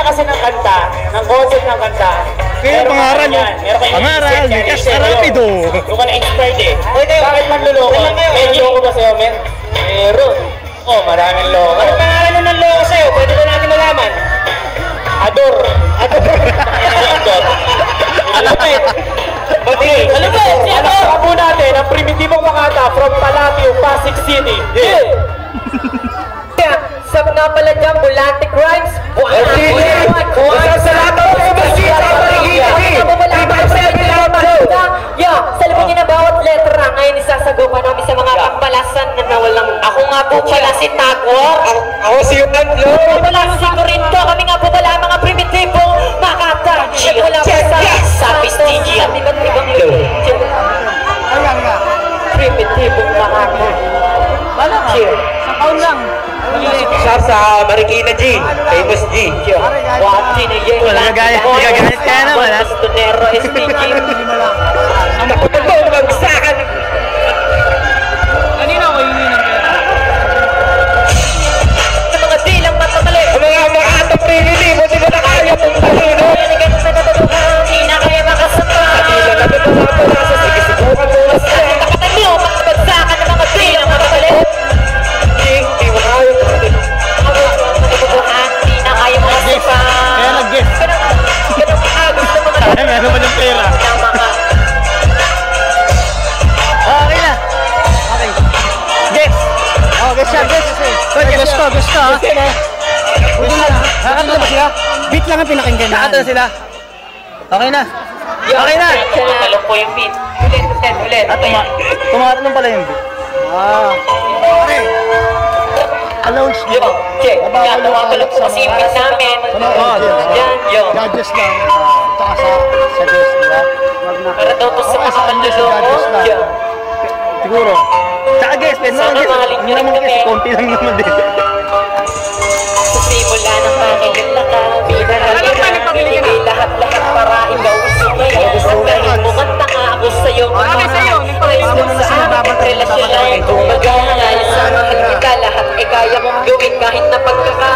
kasi ng kanta, ng concept ng kanta. Kaya pangaral yun. Pangaral, kasi rapido. Yung ka na-inspired eh. Bakit manluloko? May loko ba sa'yo, men? Meron. Oh, maraming loko. Ano pangalan nun ng loko sa'yo? Pwede ba natin malaman? Ador. Ador. Alapit. Okay, alam mo, alam po natin ang primitibong Makata from Palapio, Pasig City. Sa nga pala dyan, Bulantic Rhymes. Sa labang niya na bawat letra, ngayon isasagawa namin sa mga pambalasan na nawalang. Ako nga po pala si Tagor. Ako si Yukanlo. Wala si Corinto. Kami nga po pala mga primitibong Makata. Wala po sa Pistigya. Iba't ibang primitibong Makata. Wala ka. Sa taon lang. Siya sa Marikina G. Famous G. Wala gagayat kaya naman ha. Tunero SPG. Ang puto, magsakan. Kanina ako yung ng pera. Sa mga dilang matamali. Ang mga Makata primitibo, di ba na kaya pong talino? Hindi na kaya makasama. Hindi na natutuwa sa sige, subukan mo na sa Nakatan niyo, magbagsakan ng mga dilang matamali. Hindi mo kaya. Hindi na kaya makasama. Kaya nag-guess. Ganang agos ng mga Kaya meron pa ng pera. Okay na. Okay. Guess. Oh, guess siya, guess. Gusto ha. Gusto na. Nakakanta ba sila? Beat lang ang pinakinggan na. Nakata na sila. Okay na. Okay na. Alam po yung beat. Ulit. At tumatanong pala yung beat. Okay. Allows Yo, check. Ginagawa ko lang po kasi yung beat namin. Yan, yo. Judges lang. Tsaka sa guest, di ba? Para daw to sa mga manluloko. Yo. Siguro. Tsaka guess, pwede Sana naman guess. mahalin Hindi niyo rin naman guess. kami. Konti lang naman din.